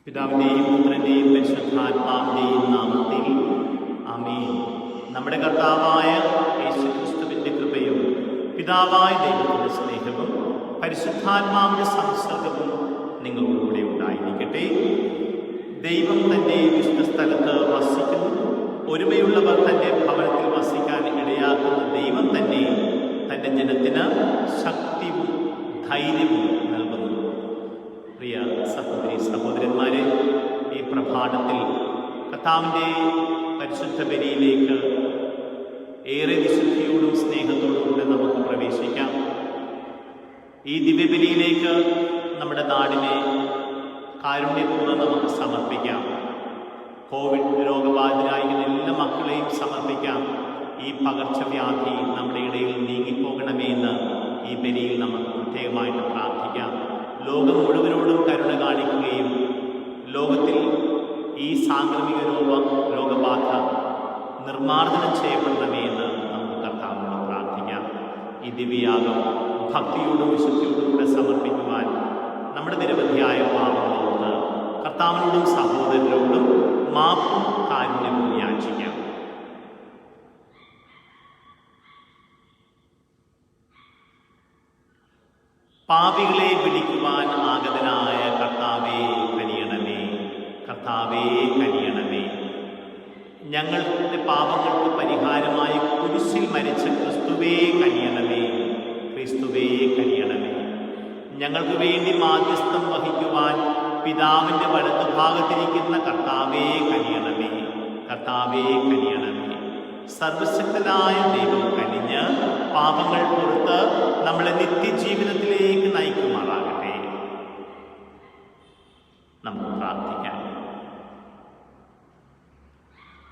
പിതാവിൻ്റെയും പുത്രൻ്റെയും പരിശുദ്ധാത്മാവിൻ്റെയും നാമത്തിൽ ആമേൻ. നമ്മുടെ കർത്താവായ യേശുക്രിസ്തുവിൻ്റെ കൃപയും പിതാവായ ദൈവത്തിൻ്റെ സ്നേഹവും പരിശുദ്ധാത്മാവിൻ്റെ സംസർഗവും നിങ്ങളോടുകൂടെ ഉണ്ടായിരിക്കട്ടെ. ദൈവം തൻ്റെ വിശുദ്ധ സ്ഥലത്ത് വസിക്കുന്നു. ഒരുമയുള്ളവർ തൻ്റെ ഭവനത്തിൽ വസിക്കാൻ ഇടയാക്കുന്ന ദൈവം തന്നെ തൻ്റെ ജനത്തിന് ശക്തിയും ധൈര്യവും നൽകുന്നു. പ്രിയ സഹോദരി സഹോദരന്മാരെ, ഈ പ്രഭാതത്തിൽ കർത്താവിൻ്റെ പരിശുദ്ധ ബലിയിലേക്ക് ഏറെ വിശുദ്ധിയോടും സ്നേഹത്തോടും കൂടെ നമുക്ക് പ്രവേശിക്കാം. ഈ ദിവ്യബലിയിലേക്ക് നമ്മുടെ നാടിനെ കാരുണ്യപൂർവ്വം നമുക്ക് സമർപ്പിക്കാം. കോവിഡ് രോഗബാധിതരായിരിക്കുന്ന എല്ലാ മക്കളെയും സമർപ്പിക്കാം. ഈ പകർച്ചവ്യാധി നമ്മുടെ ഇടയിൽ നീങ്ങിപ്പോകണമേ എന്ന് ഈ ബലിയിൽ നമുക്ക് പ്രത്യേകമായിട്ട് പ്രാർത്ഥിക്കാം. ലോകം മുഴുവനോടും കരുണ കാണിക്കുകയും ലോകത്തിൽ ഈ സാംക്രമിക രോഗബാധ നിർമ്മാർജ്ജനം ചെയ്യപ്പെടണമേ എന്ന് നമുക്ക് കർത്താവിനോട് പ്രാർത്ഥിക്കാം. ഈ ദിവ്യയാഗം ഭക്തിയോടും വിശുദ്ധിയോടും കൂടെ സമർപ്പിക്കുവാൻ നമ്മുടെ നിരവധിയായ പാപങ്ങളോട് കർത്താവിനോടും സഹോദരരോടും മാപ്പും കാരുണ്യവും യാചിക്കാം. പാപികളെ വിളിക്കുവാൻ ആഗതനായ കർത്താവേ കനിയണമേ, കർത്താവേ കനിയണമേ. ഞങ്ങളുടെ പാപങ്ങൾക്ക് പരിഹാരമായി കുരിശിൽ മരിച്ച ക്രിസ്തുവേ കനിയണമേ, ക്രിസ്തുവേ കനിയണമേ. ഞങ്ങൾക്ക് വേണ്ടി മാധ്യസ്ഥം വഹിക്കുവാൻ പിതാവിൻ്റെ വലതുഭാഗത്തിരിക്കുന്ന കർത്താവേ കനിയണമേ, കർത്താവേ കനിയണമേ. സർവശക്തനായ ദൈവം കനിഞ്ഞ് പാപങ്ങൾ പുറത്ത് നമ്മളെ നിത്യജീവിതത്തിലേക്ക് നയിക്കുമാറാകട്ടെ. നമുക്ക് പ്രാർത്ഥിക്കാം.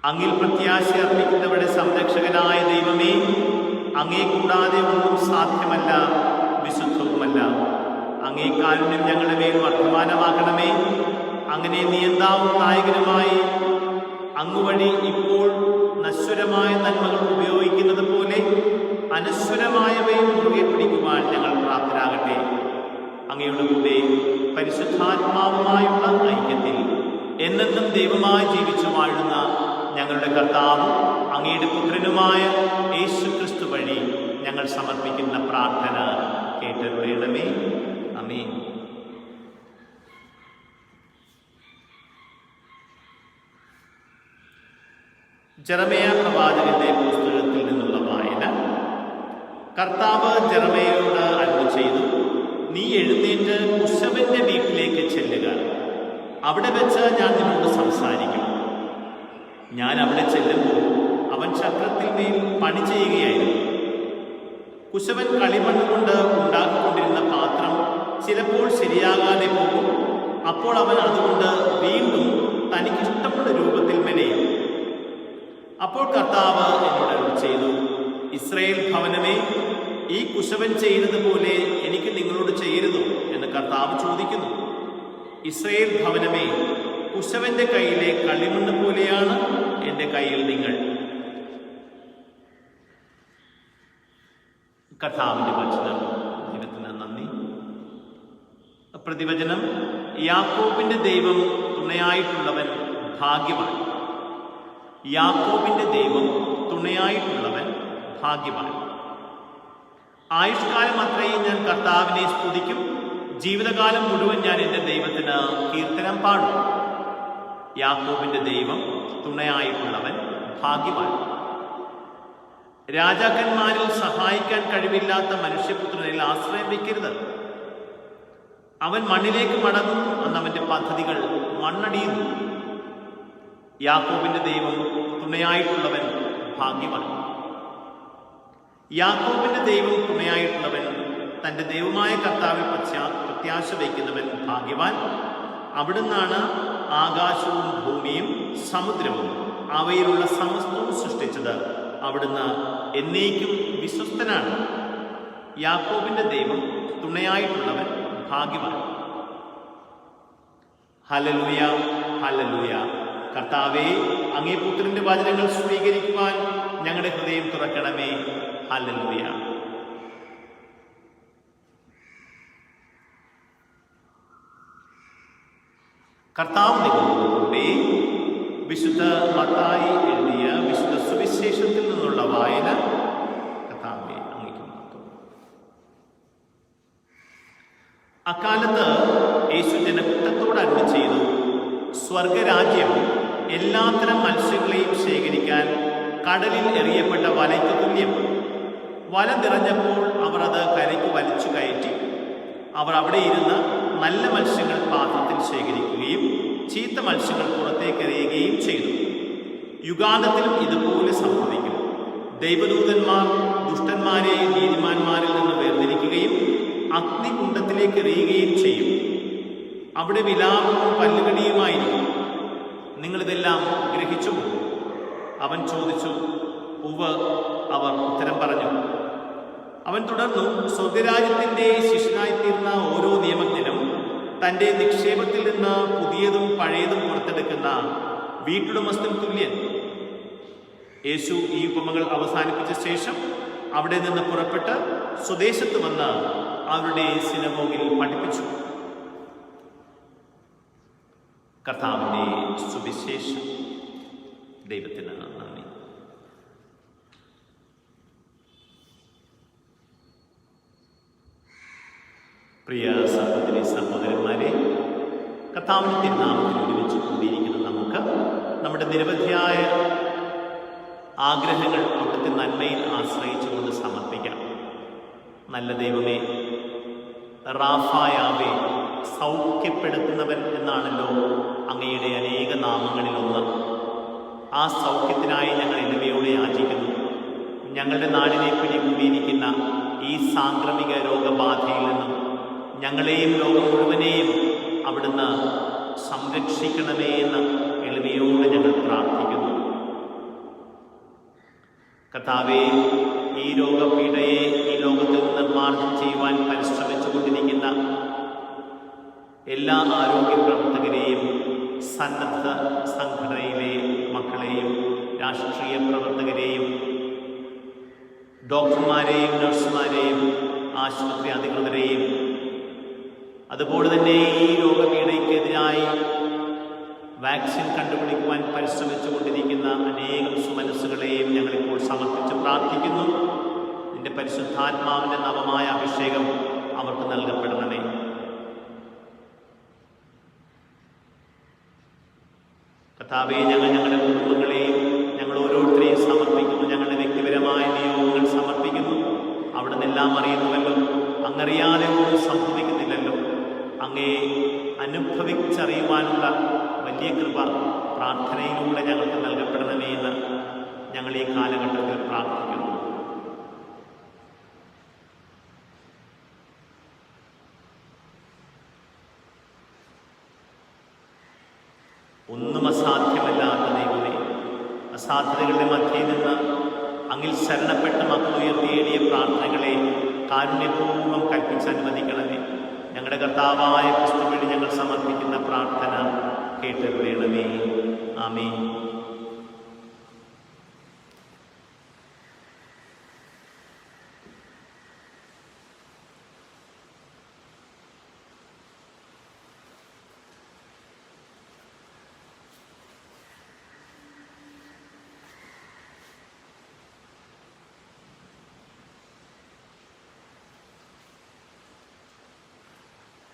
അങ്ങിൽ പ്രത്യാശ അർപ്പിക്കുന്നവരുടെ സംരക്ഷകനായ ദൈവമേ, അങ്ങേ കൂടാതെ ഒന്നും സാധ്യമല്ല, വിശുദ്ധവുമല്ല. അങ്ങേ കാരുണ്യം ഞങ്ങളുടെ മേൽ വർദ്ധമാനമാക്കണമേ. അങ്ങനെ നിയന്താവും നായകനുമായി അങ്ങുവഴി ഇപ്പോൾ നശ്വരമായ നന്മകൾ ഉപയോഗിക്കുന്നത് പോലെ അനശ്വരമായവയും മുറുകെ പിടിക്കുവാൻ ഞങ്ങൾ പ്രാപ്തരാകട്ടെ. അങ്ങയുടെ കൂടെ പരിശുദ്ധാത്മാവുമായുള്ള ഐക്യത്തിൽ എന്നെന്നും ദൈവമായി ജീവിച്ചു വാഴുന്ന ഞങ്ങളുടെ കർത്താവും അങ്ങയുടെ പുത്രനുമായ യേശുക്രിസ്തു വഴി ഞങ്ങൾ സമർപ്പിക്കുന്ന പ്രാർത്ഥന കേട്ടരുളയണമേ. ആമേൻ. ജെറമയ പ്രവാചകന്റെ പുസ്തകത്തിൽ നിന്നുള്ള വായന. കർത്താവ് ജെറമയയോട് അരുളി ചെയ്തു, നീ എഴുന്നേറ്റ് കുശവന്റെ വീട്ടിലേക്ക് ചെല്ലുക. അവിടെ വെച്ച് ഞാൻ നിന്നോട് സംസാരിക്കും. ഞാൻ അവിടെ ചെല്ലുമ്പോൾ അവൻ ചക്രത്തിൽ മേൽ പണി ചെയ്യുകയായിരുന്നു. കുശവൻ കളിമണ്ണ് കൊണ്ട് ഉണ്ടാക്കിക്കൊണ്ടിരുന്ന പാത്രം ചിലപ്പോൾ ശരിയാകാതെ പോകും. അപ്പോൾ അവൻ അതുകൊണ്ട് വീണ്ടും തനിക്കിഷ്ടമുള്ള രൂപത്തിൽ മെനയും. അപ്പോൾ കർത്താവ് എന്നോട് അരുളി ചെയ്തു, ഇസ്രായേൽ ഭവനമേ, ഈ കുശവൻ ചെയ്യുന്നത് പോലെ എനിക്ക് നിങ്ങളോട് ചെയ്യരുതോ എന്ന് കർത്താവ് ചോദിക്കുന്നു. ഇസ്രായേൽ ഭവനമേ, കുശവന്റെ കയ്യിലെ കളിമണ്ണ് പോലെയാണ് എൻ്റെ കയ്യിൽ നിങ്ങൾ. കർത്താവിന്റെ വചനം. ദൈവത്തിന് നന്ദി. പ്രതിവചനം. യാക്കോബിന്റെ ദൈവം തുണയായിട്ടുള്ളവൻ ഭാഗ്യവാൻ. യാക്കോബിന്റെ ദൈവം തുണയായിട്ടുള്ളവൻ ഭാഗ്യവാൻ. ആയുഷ്കാലം അത്രയും ഞാൻ കർത്താവിനെ സ്തുതിക്കും. ജീവിതകാലം മുഴുവൻ ഞാൻ എൻ്റെ ദൈവത്തിന് കീർത്തനം പാടും. യാക്കോബിന്റെ ദൈവം തുണയായിട്ടുള്ളവൻ ഭാഗ്യവാൻ. രാജാക്കന്മാരിൽ സഹായിക്കാൻ കഴിവില്ലാത്ത മനുഷ്യപുത്രനിൽ ആശ്രയം വയ്ക്കരുത്. അവൻ മണ്ണിലേക്ക് മടങ്ങും, അന്നവന്റെ പദ്ധതികൾ മണ്ണടിയുന്നു. യാക്കോബിന്റെ ദൈവം തുണയായിട്ടുള്ളവൻ ഭാഗ്യവാൻ. യാക്കോബിന്റെ ദൈവം തുണയായിട്ടുള്ളവൻ, തൻ്റെ ദൈവമായ കർത്താവിൽ പ്രത്യാശ വയ്ക്കുന്നവൻ ഭാഗ്യവാൻ. അവിടുന്നാണ് ആകാശവും ഭൂമിയും സമുദ്രവും അവയിലുള്ള സമസ്തവും സൃഷ്ടിച്ചത്. അവിടുന്ന് എന്നേക്കും വിശ്വസ്തനാണ്. യാക്കോബിന്റെ ദൈവം തുണയായിട്ടുള്ളവൻ ഭാഗ്യവാൻ. Hallelujah, hallelujah. കർത്താവേ, അങ്ങേ പുത്രന്റെ വചനങ്ങൾ സ്വീകരിക്കുവാൻ ഞങ്ങളുടെ ഹൃദയം തുറക്കണമേ. ഹല്ലേലൂയ. കർത്താവ് നിങ്ങളോടുകൂടി. വിശുദ്ധ മത്തായി എഴുതിയ വിശുദ്ധ സുവിശേഷത്തിൽ നിന്നുള്ള വായന. കർത്താവേ, അങ്ങേക്ക് മഹത്വം. അക്കാലത്ത് യേശു ജനക്കൂട്ടത്തോട് അരുളി ചെയ്തു, സ്വർഗരാജ്യം എല്ലാത്തരം മത്സ്യങ്ങളെയും ശേഖരിക്കാൻ കടലിൽ എറിയപ്പെട്ട വലയ്ക്ക് തുല്യം. വല നിറഞ്ഞപ്പോൾ അവർ അത് കരയ്ക്ക് വലിച്ചു കയറ്റി. അവർ അവിടെ ഇരുന്ന് നല്ല മത്സ്യങ്ങൾ പാത്രത്തിൽ ശേഖരിക്കുകയും ചീത്ത മത്സ്യങ്ങൾ പുറത്തേക്ക് എറിയുകയും ചെയ്തു. യുഗാന്തത്തിലും ഇതുപോലെ സംഭവിക്കും. ദൈവദൂതന്മാർ ദുഷ്ടന്മാരെ നീതിമാന്മാരിൽ നിന്ന് വേർതിരിക്കുകയും അഗ്നികുണ്ഡത്തിലേക്ക് എറിയുകയും ചെയ്യും. അവിടെ വിലാപവും പല്ലുകടിയുമായിരിക്കും. നിങ്ങളിതെല്ലാം ഗ്രഹിച്ചു? അവൻ ചോദിച്ചു. ഉവ്വ്, അവർ ഉത്തരം പറഞ്ഞു. അവൻ തുടർന്നു, സ്വർഗരാജ്യത്തിൻ്റെ ശിഷ്യനായിത്തീർന്ന ഓരോ നിയമത്തിനും തൻ്റെ നിക്ഷേപത്തിൽ നിന്ന് പുതിയതും പഴയതും പുറത്തെടുക്കുന്ന വീട്ടുടമസ്ഥൻ തുല്യൻ. യേശു ഈ ഉപമകൾ അവസാനിപ്പിച്ച ശേഷം അവിടെ നിന്ന് പുറപ്പെട്ട് സ്വദേശത്ത് വന്ന് അവരുടെ സിനഗോഗിൽ പഠിപ്പിച്ചു. കർത്താവിൻ്റെ സുവിശേഷം. ദൈവത്തിന് നന്ദി. പ്രിയ സഹോദരി സഹോദരന്മാരെ, കർത്താവിൻ്റെ തിരുനാമത്തിൽ ഒരുമിച്ച് കൂടിയിരിക്കുന്ന നമുക്ക് നമ്മുടെ നിരവധിയായ ആഗ്രഹങ്ങൾ അവിടുത്തെ നന്മയിൽ ആശ്രയിച്ചുകൊണ്ട് സമർപ്പിക്കാം. നല്ല ദൈവമേ, റാഫായാവേ, സൗഖ്യപ്പെടുത്തുന്നവൻ എന്നാണല്ലോ അങ്ങയുടെ അനേക നാമങ്ങളിലൊന്ന്. ആ സൗഖ്യത്തിനായി ഞങ്ങൾ എളിമയോടെ യാചിക്കുന്നു. ഞങ്ങളുടെ നാടിനെ പിടികൂടിയിരിക്കുന്ന ഈ സാംക്രമിക രോഗബാധയിൽ നിന്നും ഞങ്ങളെയും ലോകം മുഴുവനെയും അവിടുന്ന് സംരക്ഷിക്കണമേ എന്ന് എളിമയോടെ ഞങ്ങൾ പ്രാർത്ഥിക്കുന്നു. കർത്താവേ, ഈ രോഗപീഠയെ ഈ ലോകത്തിൽ നിർമ്മാർജ്ജനം ചെയ്യുവാൻ പരിശ്രമിച്ചുകൊണ്ടിരിക്കുന്ന എല്ലാ ആരോഗ്യ പ്രവർത്തകരെയും സന്നദ്ധ സംഘടനയിലെ മക്കളെയും രാഷ്ട്രീയ പ്രവർത്തകരെയും ഡോക്ടർമാരെയും നഴ്സുമാരെയും ആശുപത്രി അധികൃതരെയും അതുപോലെ തന്നെ ഈ രോഗപീഠയ്ക്കെതിരായി വാക്സിൻ കണ്ടുപിടിക്കുവാൻ പരിശ്രമിച്ചുകൊണ്ടിരിക്കുന്ന അനേകം സുമനസ്സുകളെയും ഞങ്ങളിപ്പോൾ സമർപ്പിച്ച് പ്രാർത്ഥിക്കുന്നു. നിന്റെ പരിശുദ്ധാത്മാവിൻ്റെ നവമായ അഭിഷേകം അവർക്ക് നൽകപ്പെടണമേ. കർത്താവേ, ഞങ്ങളുടെ കുടുംബങ്ങളെയും ഞങ്ങൾ ഓരോരുത്തരെയും സമർപ്പിക്കുന്നു. ഞങ്ങളുടെ വ്യക്തിപരമായ നിയോഗങ്ങൾ സമർപ്പിക്കുന്നു. അവിടെ നിന്നെല്ലാം അറിയുന്നുവല്ലോ. അങ്ങറിയാതെ ഒന്നും സംഭവിക്കുന്നില്ലല്ലോ. അങ്ങേ അനുഭവിച്ചറിയുവാനുള്ള വലിയ കൃപ പ്രാർത്ഥനയിലൂടെ ഞങ്ങൾക്ക് നൽകപ്പെടണമേ എന്ന് ഞങ്ങൾ ഈ കാലഘട്ടത്തിൽ പ്രാർത്ഥിക്കുന്നു. ഒന്നും അസാധ്യമല്ലാത്ത ദൈവമേ, അസാധ്യതകളുടെ മധ്യയിൽ നിന്ന് അങ്ങിൽ ശരണപ്പെട്ട മക്കൾ ഉയർത്തിയേടിയ പ്രാർത്ഥനകളെ കാരുണ്യപൂർവ്വം കൽപ്പിച്ചനുവദിക്കണമേ. ഞങ്ങളുടെ കർത്താവായ ക്രിസ്തു വഴി ഞങ്ങൾ സമർപ്പിക്കുന്ന പ്രാർത്ഥന കേട്ടരുളണമേ. ആമേൻ.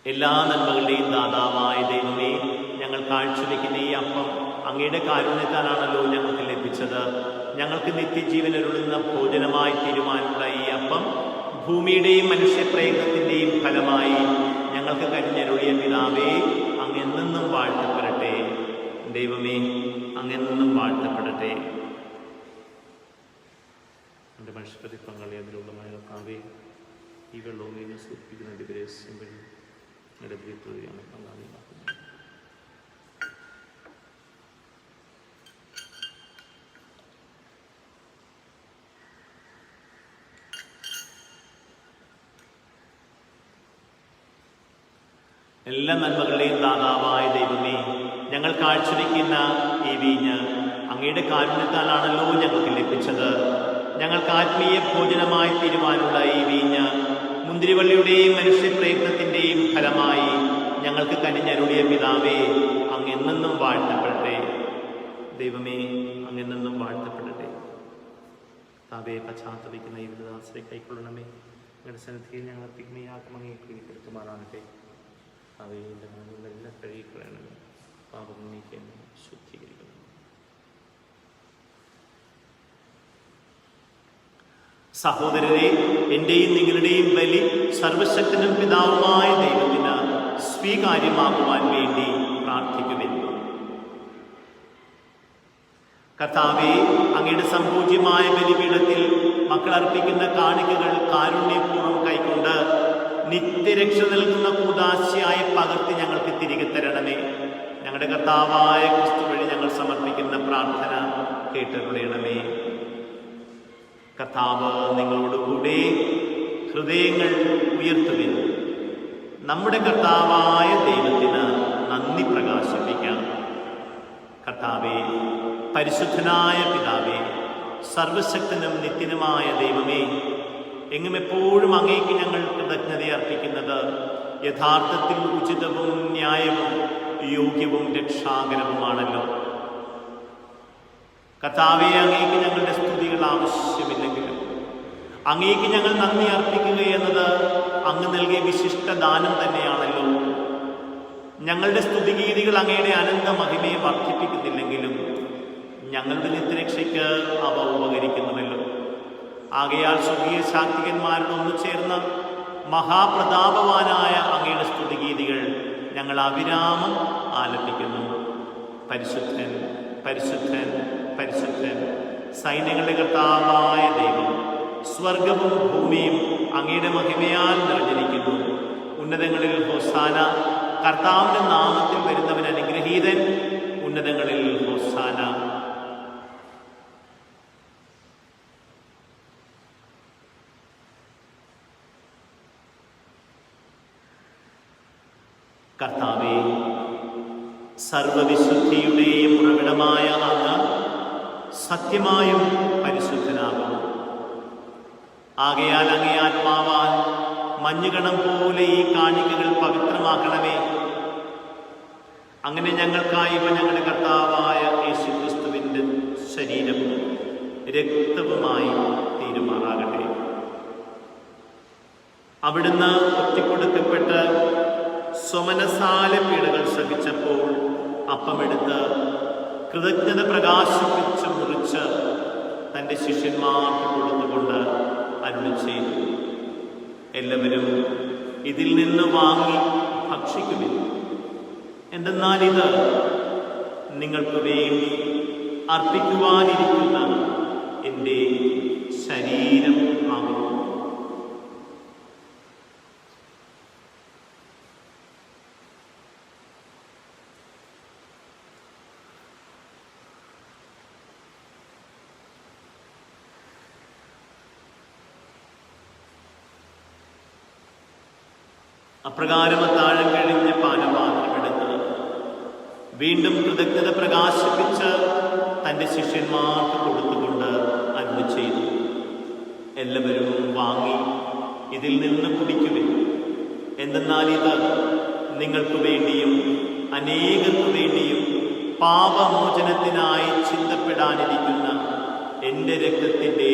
എല്ലാ നന്മകളുടെയും ദാതാവായ ദൈവമേ, ഞങ്ങൾ കാഴ്ചവെക്കുന്ന ഈ അപ്പം അങ്ങയുടെ കാരുണ്യത്താലാണല്ലോ ഞങ്ങൾക്ക് ലഭിച്ചത്. ഞങ്ങൾക്ക് നിത്യജീവനരുളുന്ന ഭോജനമായി തീരുമാനമുള്ള ഈ അപ്പം ഭൂമിയുടെയും മനുഷ്യപ്രയത്നത്തിൻ്റെയും ഫലമായി ഞങ്ങൾക്ക് കനിഞ്ഞരുളിയ പിതാവേ, അങ്ങെന്നും വാഴ്ത്തപ്പെടട്ടെ. ദൈവമേ, അങ്ങെന്നും വാഴ്ത്തപ്പെടട്ടെ. എൻ്റെ മനുഷ്യപ്രതി പങ്കാളി അതിലുള്ളമായ കർത്താവേ, ഈ വെള്ളവും ഇന്ന് സൂചിപ്പിക്കുന്ന ദിവസം വഴി നടത്തിയാണ് പങ്കാളിയാക്കുന്നത്. എല്ലാ നന്മകളുടെയും ദാതാവായ ദൈവമേ, ഞങ്ങൾ കാഴ്ചവെക്കുന്ന ഈ വീഞ്ഞ് അങ്ങയുടെ കാരുണ്യത്താലാണല്ലോ ഞങ്ങൾക്ക് ലഭിച്ചത്. ഞങ്ങൾക്ക് ആത്മീയ ഭോജനമായി തീരുവാനുള്ള ഈ വീഞ്ഞ് മുന്തിരിവള്ളിയുടെയും മനുഷ്യപ്രയത്നത്തിൻ്റെയും ഫലമായി ഞങ്ങൾക്ക് കനിഞ്ഞരുളിയ പിതാവേ, അങ്ങ് എന്നെന്നും വാഴ്ത്തപ്പെടട്ടെ. ദൈവമേ, അങ്ങ് എന്നെന്നും വാഴ്ത്തപ്പെടട്ടെ. താവേ, പശ്ചാത്തപിക്കുന്ന ഈ വിധദാസരെ കൈക്കൊള്ളണമേ. ഞങ്ങളുടെ സന്നിധിയിൽ ഞങ്ങൾ തിന്മയാക്കും അങ്ങേ കീഴ്പ്പെടുത്തുമാറാകട്ടെ. അവയുടെ എല്ലാം കഴുകിക്കളയണമേ. പാപം നീക്കണമേ, ശുദ്ധീകരിക്കണം. സഹോദരരെ, എൻ്റെയും നിങ്ങളുടെയും ബലി സർവശക്തനും പിതാവുമായ ദൈവത്തിന് സ്വീകാര്യമാകുവാൻ വേണ്ടി പ്രാർത്ഥിക്കുവിൻ. കർത്താവേ, അങ്ങയുടെ സംപൂജ്യമായ ബലിപീഠത്തിൽ മക്കൾ അർപ്പിക്കുന്ന കാണിക്കകൾ കാരുണ്യപൂർവ്വം കൈക്കൊണ്ട് നിത്യരക്ഷ നൽകുന്ന കൂദാശയായി പകർത്തി ഞങ്ങൾക്ക് തിരികെ തരണമേ. ഞങ്ങളുടെ കർത്താവായ ക്രിസ്തു വഴി ഞങ്ങൾ സമർപ്പിക്കുന്ന പ്രാർത്ഥന കേട്ടരുളയണമേ. കർത്താവ് നിങ്ങളോടുകൂടെ. ഹൃദയങ്ങൾ ഉയർത്തുവിൻ. നമ്മുടെ കർത്താവായ ദൈവത്തിന് നന്ദി പ്രകാശിപ്പിക്കാം. കർത്താവേ, പരിശുദ്ധനായ പിതാവേ, സർവശക്തനും നിത്യനുമായ ദൈവമേ, എങ്ങും എപ്പോഴും അങ്ങേക്ക് ഞങ്ങൾ കൃതജ്ഞത അർപ്പിക്കുന്നത് യഥാർത്ഥത്തിൽ ഉചിതവും ന്യായവും യോഗ്യവും രക്ഷാകരവുമാണല്ലോ. കർത്താവേ, അങ്ങേക്ക് ഞങ്ങളുടെ സ്തുതികൾ ആവശ്യമില്ലെങ്കിലും അങ്ങേക്ക് ഞങ്ങൾ നന്ദി അർപ്പിക്കുക എന്നത് അങ്ങ് നൽകിയ വിശിഷ്ട ദാനം തന്നെയാണല്ലോ. ഞങ്ങളുടെ സ്തുതിഗീതികൾ അങ്ങയുടെ അനന്ത മഹിമയെ വർദ്ധിപ്പിക്കുന്നില്ലെങ്കിലും ഞങ്ങളുടെ നിത്യരക്ഷയ്ക്ക് അവ ഉപകരിക്കുന്നുവല്ലോ. ആകയാൽ സ്വർഗീയ ശാക്തികന്മാരുടെ ഒന്നുചേർന്ന മഹാപ്രതാപവാനായ അങ്ങയുടെ സ്തുതിഗീതികൾ ഞങ്ങൾ അവിരാമം ആലപിക്കുന്നു. പരിശുദ്ധൻ, പരിശുദ്ധൻ, പരിശുദ്ധൻ, സൈന്യങ്ങളുടെ കർത്താവായ ദൈവം. സ്വർഗവും ഭൂമിയും അങ്ങയുടെ മഹിമയാൽ നിറഞ്ഞിരിക്കുന്നു. ഉന്നതങ്ങളിൽ ഹോസാന. കർത്താവിന്റെ നാമത്തിൽ വരുന്നവൻ അനുഗ്രഹീതൻ. ഉന്നതങ്ങളിൽ ഹോസാന. കർത്താവേ, സർവവിശുദ്ധിയുടെയും ഉറവിടമായ അങ്ങ് സത്യമായും പരിശുദ്ധനാകുന്നു. ആകയാൽ അങ്ങേ ആത്മാവാൽ മഞ്ഞുകണം പോലെ ഈ കാണിക്കകൾ പവിത്രമാക്കണമേ. അങ്ങനെ ഞങ്ങൾക്കായി ഇവ ഞങ്ങളുടെ കർത്താവായ യേശുക്രിസ്തുവിൻ്റെ ശരീരവും രക്തവുമായി തീരുമാറാകട്ടെ. അവിടുന്ന് ഒറ്റിക്കൊടുക്കപ്പെട്ട് സ്വമനസാല പീഡകൾ സഹിച്ചപ്പോൾ അപ്പമെടുത്ത് കൃതജ്ഞത പ്രകാശിപ്പിച്ച് മുറിച്ച് തൻ്റെ ശിഷ്യന്മാർക്ക് കൊടുത്തുകൊണ്ട് അരുളി ചെയ്തു, എല്ലാവരും ഇതിൽ നിന്ന് വാങ്ങി ഭക്ഷിക്കുവിൻ. എന്തെന്നാൽ ഇത് നിങ്ങൾക്ക് വേണ്ടി അർപ്പിക്കുവാനിരിക്കുന്ന എൻ്റെ ശരീരം ആകുന്നു. അപ്രകാരം അത്താഴം കഴിഞ്ഞ് പാനപാത്രമെടുത്ത് വീണ്ടും കൃതജ്ഞത പ്രകാശിപ്പിച്ച് തൻ്റെ ശിഷ്യന്മാർക്ക് കൊടുത്തുകൊണ്ട് അരുളി ചെയ്തു, എല്ലാവരും വാങ്ങി ഇതിൽ നിന്ന് കുടിക്കുവിൻ. എന്തെന്നാൽ ഇത് നിങ്ങൾക്ക് വേണ്ടിയും അനേകർക്കു വേണ്ടിയും പാപമോചനത്തിനായി ചിന്തപ്പെടാനിരിക്കുന്ന എൻ്റെ രക്തത്തിൻ്റെ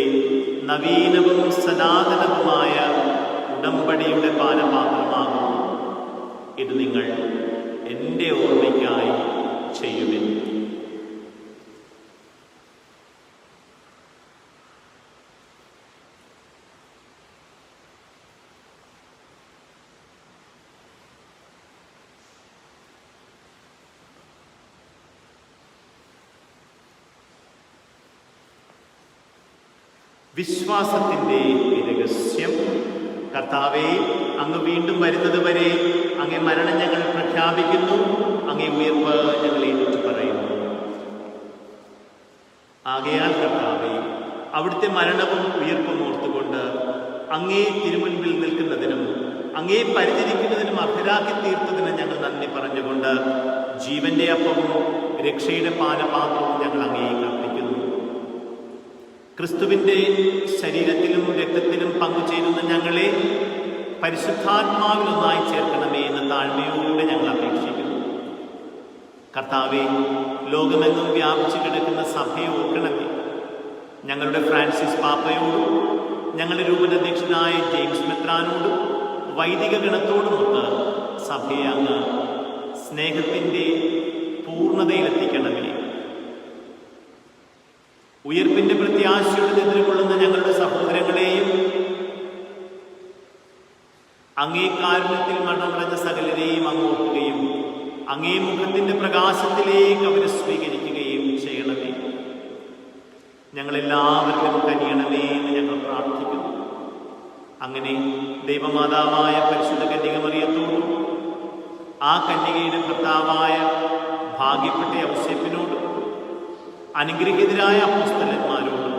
നവീനവും സനാതനവുമായ ഉടമ്പടിയുടെ പാനപാത്രമാകുന്നു. ഇത് നിങ്ങൾ എൻ്റെ ഓർമ്മയ്ക്കായി ചെയ്യുവിൻ. വിശ്വാസത്തിൻ്റെ രഹസ്യം. കർത്താവേ, അങ്ങ് വീണ്ടും വരുന്നത് വരെ അങ്ങേ മരണം ഞങ്ങൾ പ്രഖ്യാപിക്കുന്നു, അങ്ങേ ഉയർപ്പ് ഞങ്ങൾ ഏറ്റുപറയുന്നു. ആകയാൽ കർത്താവേ, അവിടുത്തെ മരണവും ഉയർപ്പും ഓർത്തുകൊണ്ട് അങ്ങേ തിരുമുൻപിൽ നിൽക്കുന്നതിനും അങ്ങേ പരിചരിക്കുന്നതിനും അർഹരാക്കി തീർത്തതിന് ഞങ്ങൾ നന്ദി പറഞ്ഞുകൊണ്ട് ജീവന്റെ അപ്പവും രക്ഷയുടെ പാനപാത്രവും ഞങ്ങൾ അങ്ങേ അർപ്പിക്കുന്നു. ക്രിസ്തുവിൻ്റെ ശരീരത്തിലും രക്തത്തിലും പങ്കുചേരുന്ന ഞങ്ങളെ പരിശുദ്ധാത്മാവിൽ ഒന്നായി ചേർക്കണമേ എന്ന് താഴ്മയോടെ ഞങ്ങൾ അപേക്ഷിക്കുന്നു. കർത്താവെ, ലോകമെങ്ങും വ്യാപിച്ചു കിടക്കുന്ന സഭയെ ഓർക്കണമേ. ഞങ്ങളുടെ ഫ്രാൻസിസ് പാപ്പയോടും ഞങ്ങളുടെ രൂപതാധ്യക്ഷനായ ജെയിംസ് മെത്രാനോടും വൈദിക ഗണത്തോടുമൊത്ത് സഭയെ അങ്ങ് സ്നേഹത്തിൻ്റെ പൂർണ്ണതയിലെത്തിക്കണമേ. ഉയർപ്പിന്റെ പ്രത്യാശയോടെ എതിർകൊള്ളുന്ന ഞങ്ങളുടെ സഹോദരങ്ങളെയും അങ്ങേ കാരുണ്യത്തിൽ മരണമടഞ്ഞ സകലരെയും അങ്ങ് ഓർക്കുകയും അങ്ങേ മുഖത്തിന്റെ പ്രകാശത്തിലേക്ക് അവരെ സ്വീകരിക്കുകയും ചെയ്യണമേ. ഞങ്ങളെല്ലാവരിലും കനിയണമേ എന്ന് ഞങ്ങൾ പ്രാർത്ഥിക്കുന്നു. അങ്ങനെ ദൈവമാതാവായ പരിശുദ്ധ കന്യകമറിയത്തോടും ആ കന്യകയുടെ ഭർത്താവായ ഭാഗ്യപ്പെട്ട ഔസേപ്പിനോടും അനുഗ്രഹീതരായ അപ്പോസ്തലന്മാരോടും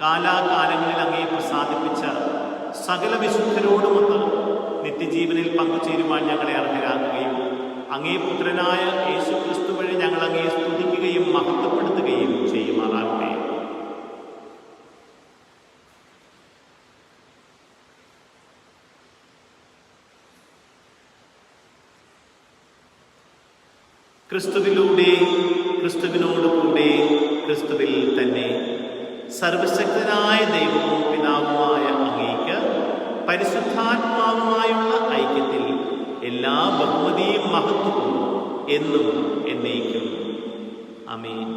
കാലാകാലങ്ങളിൽ അങ്ങേ പ്രസാദിപ്പിച്ച സകല വിശുദ്ധരോടുമൊത്ത് നിത്യജീവനിൽ പങ്കുചേരുവാൻ ഞങ്ങളെ അർഹരാക്കുകയും അങ്ങേ പുത്രനായ യേശുക്രിസ്തു വഴി ഞങ്ങൾ അങ്ങേ സ്തുതിക്കുകയും മഹത്വപ്പെടുത്തുകയും ചെയ്യുമാറാകട്ടെ. ക്രിസ്തുവിലൂടെ, ക്രിസ്തുവിനോടുകൂടെ, ക്രിസ്തുവിൽ തന്നെ സർവശക്തനായ ദൈവവും പിതാവുമായ അങ്ങേക്ക് പരിശുദ്ധാത്മാവുമായുള്ള ഐക്യത്തിൽ എല്ലാ ബഹുമതിയും മഹത്വവും എന്നും എന്നേക്കും. ആമേൻ.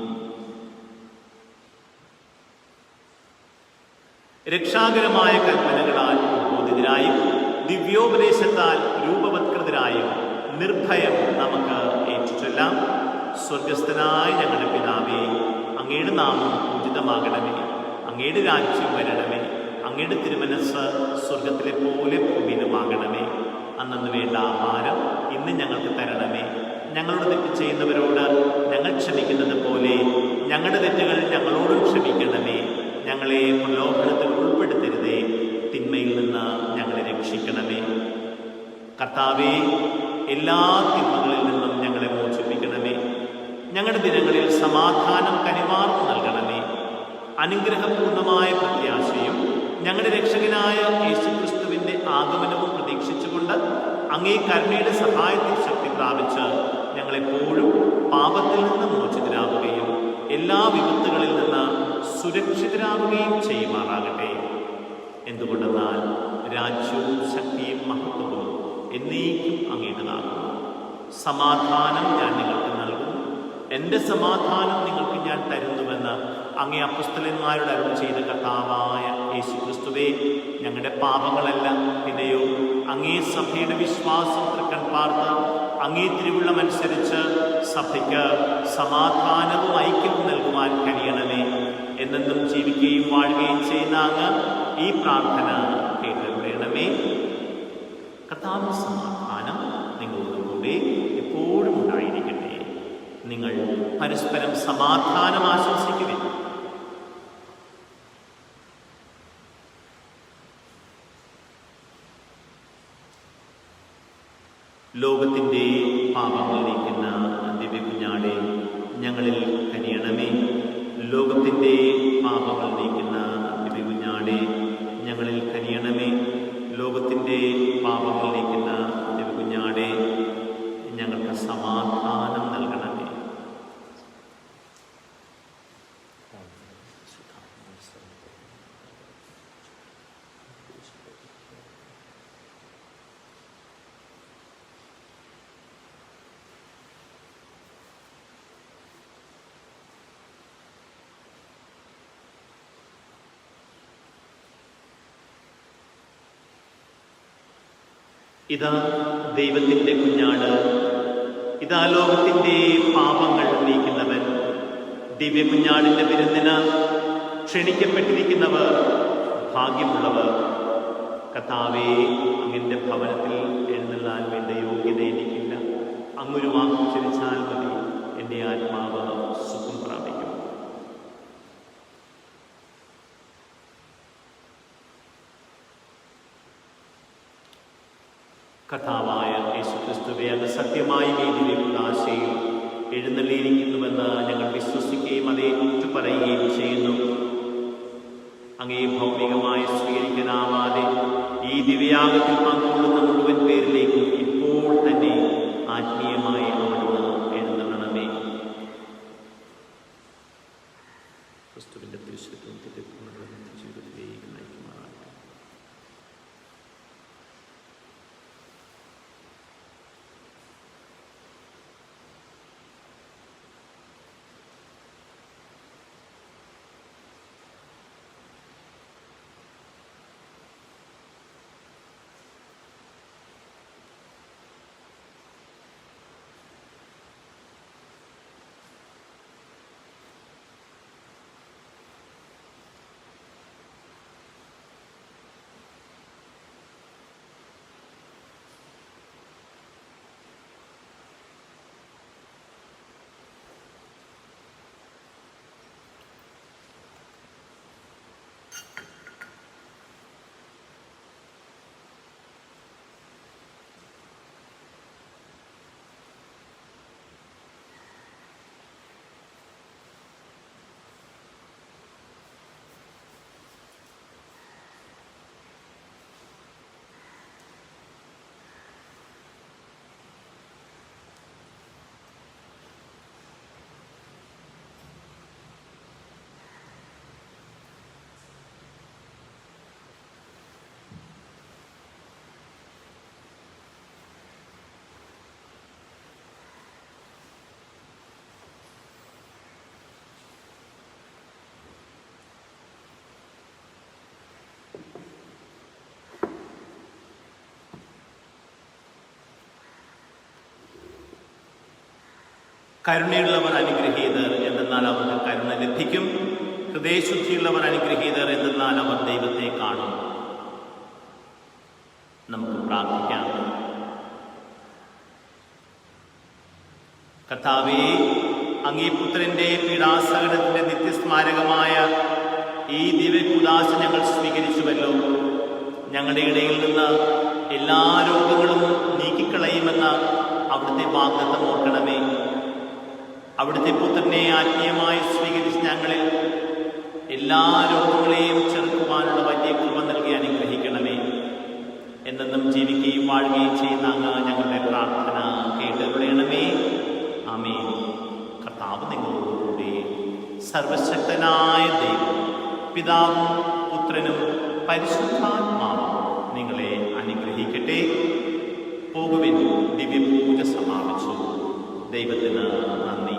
രക്ഷാകരമായ കൽപ്പനകളാൽ ഉദ്ബോധിതരായും ദിവ്യോപദേശത്താൽ രൂപവത്കൃതരായും നിർഭയം നമുക്ക് ഏറ്റുചൊല്ലാം. സ്വർഗസ്ഥനായ ഞങ്ങളുടെ പിതാവേ, അങ്ങയുടെ നാമം പൂജിതമാകണമേ. അങ്ങയുടെ രാജ്യം വരണമേ. അങ്ങയുടെ തിരുമനസ്സ് സ്വർഗത്തിലെ പോലെ ഭൂമിയിലുമാകണമേ. അന്നു വേണ്ട ആഹാരം ഇന്ന് ഞങ്ങൾക്ക് തരണമേ. ഞങ്ങളോട് തെറ്റ് ചെയ്യുന്നവരോട് ഞങ്ങൾ ക്ഷമിക്കുന്നത് പോലെ ഞങ്ങളുടെ തെറ്റുകൾ ഞങ്ങളോടും ക്ഷമിക്കണമേ. ഞങ്ങളെ പ്രലോഭനത്തിൽ ഉൾപ്പെടുത്തരുതേ, തിന്മയിൽ നിന്ന് ഞങ്ങളെ രക്ഷിക്കണമേ. കർത്താവേ, എല്ലാ തിന്മകളിൽ നിന്നും ഞങ്ങളെ മോചിപ്പിക്കണമേ. ഞങ്ങളുടെ ദിനങ്ങളിൽ സമാധാനം കനിവാർന്നു നൽകണമേ. അനുഗ്രഹപൂർണമായ പ്രത്യാശയും ഞങ്ങളുടെ രക്ഷകനായ യേശുക്രിസ്തുവിൻ്റെ ആഗമനവും പ്രതീക്ഷിച്ചുകൊണ്ട് അങ്ങേ കരുണയുടെ സഹായത്തിൽ ശക്തി പ്രാപിച്ച് ഞങ്ങളെപ്പോഴും പാപത്തിൽ നിന്ന് മോചിതരാവുകയും എല്ലാ വിപത്തുകളിൽ നിന്ന് സുരക്ഷിതരാവുകയും ചെയ്യുമാറാകട്ടെ. എന്തുകൊണ്ടെന്നാൽ രാജ്യവും ശക്തിയും മഹത്വവും എന്നേക്കും അങ്ങയുടേതാകുന്നു. സമാധാനം ഞാൻ നിങ്ങൾക്ക് നൽകും, എൻ്റെ സമാധാനം നിങ്ങൾക്ക് ഞാൻ തരുന്നുവെന്ന് അങ്ങേ അപ്പോസ്തലന്മാരോട് അരുൾ ചെയ്ത കർത്താവായ യേശുക്രിസ്തുവേ, ഞങ്ങളുടെ പാപങ്ങളല്ല, പിന്നെയോ അങ്ങേ സഭയുടെ വിശ്വാസം തൃക്കൺ പാർത്ത് അങ്ങേ തിരുവുള്ളമനുസരിച്ച് സഭയ്ക്ക് സമാധാനവും ഐക്യവും നൽകുവാൻ കഴിയണമേ. എന്നെന്നും ജീവിക്കുകയും വാഴുകയും ചെയ്യുന്ന അങ്ങ് ഈ പ്രാർത്ഥന കേട്ടരുളണമേ. കർത്താവിന്റെ സമാധാനം നിങ്ങളോടുകൂടെ എപ്പോഴും ഉണ്ടായിരിക്കട്ടെ. നിങ്ങൾ പരസ്പരം സമാധാനം ആശംസിക്കുവിൻ. ലോകത്തിൻ്റെ പാപങ്ങൾ നീക്കുന്ന ദിവ്യകുഞ്ഞാടെ ഞങ്ങളിൽ കനിയണമേ. ലോകത്തിൻ്റെ പാപങ്ങൾ നീക്കുന്ന ദിവ്യകുഞ്ഞാടെ ഞങ്ങളിൽ കനിയണമേ. ലോകത്തിൻ്റെ പാപങ്ങൾ നീക്കുന്ന ദിവ്യകുഞ്ഞാടെ ഞങ്ങൾക്ക് സമാധാനം നൽകണമേ. ഇതാ ദൈവത്തിൻ്റെ കുഞ്ഞാട്, ഇതാ ലോകത്തിൻ്റെ പാപങ്ങൾ നീക്കുന്നവൻ. ദിവ്യ കുഞ്ഞാടിൻ്റെ വിരുന്നിന് ക്ഷണിക്കപ്പെട്ടിരിക്കുന്നവർ ഭാഗ്യമുള്ളവർ. കർത്താവേ, അങ്ങൻ്റെ ഭവനത്തിൽ എഴുന്നള്ളാൻ വേണ്ട യോഗ്യത എനിക്കില്ല. അങ്ങൊരു വാക്ക് ഉച്ചരിച്ചാൽ മതി, എൻ്റെ ആത്മാവ് സുഖം പ്രാപിക്കും. കർത്താവായ യേശുക്രിസ്തുവേ, അങ്ങ് സത്യമായി നീതിയിലേക്കുള്ളാശയിൽ എഴുന്നള്ളിയിരിക്കുന്നുവെന്ന് ഞങ്ങൾ വിശ്വസിക്കുകയും അത് ഏറ്റുപറയുകയും ചെയ്യുന്നു. അങ്ങേ ഭൗമികമായി സ്വീകരിക്കാനാവാതെ ഈ ദിവ്യയാഗത്തിൽ പങ്കുകൊള്ളുന്ന മുഴുവൻ പേരിലേക്കും ഇപ്പോൾ ക്രിസ്തുവിൻ്റെ തിരുശരീരവും തിരുരക്തങ്ങളും ജീവിതത്തിലേക്ക് നയിക്കുമാറാകട്ടെ. കരുണയുള്ളവർ അനുഗ്രഹീതർ എന്തെന്നാൽ അവർക്ക് കരുണ ലഭിക്കും. ഹൃദയശുദ്ധിയുള്ളവർ അനുഗ്രഹീതർ എന്തെന്നാൽ അവർ ദൈവത്തെ കാണും. നമുക്ക് പ്രാർത്ഥിക്കാം. കർത്താവേ, അങ്ങേ പുത്രന്റെ പീഡാസഹനത്തിന്റെ നിത്യസ്മാരകമായ ഈ ദിവ്യകൂദാശ ഞങ്ങൾ സ്വീകരിച്ചുവല്ലോ. ഞങ്ങളുടെ ഇടയിൽ നിന്ന് എല്ലാ രോഗങ്ങളും നീക്കിക്കളയുമെന്ന് അവിടുത്തെ വാഗ്ദത്തം ഓർക്കണമേ. അവിടുത്തെ പുത്രനെ ആത്മീയമായി സ്വീകരിച്ച് ഞങ്ങളിൽ എല്ലാ രോഗങ്ങളെയും ചെറുക്കുവാനുള്ള വലിയ കൃപ നൽകി അനുഗ്രഹിക്കണമേ. എന്നെന്നും ജീവിക്കുകയും വാഴുകയും ചെയ്യുന്ന അങ്ങ് ഞങ്ങളുടെ പ്രാർത്ഥന കേട്ടരുളയണമേ. ആമേൻ. കർത്താവ് നിങ്ങളോടുകൂടി. സർവശക്തനായ ദൈവം പിതാവും പുത്രനും പരിശുദ്ധാത്മാവും നിങ്ങളെ അനുഗ്രഹിക്കട്ടെ. പോകുവിൻ. ദിവ്യപൂജ സമാപിച്ചു. ദൈവത്തിന് നന്ദി.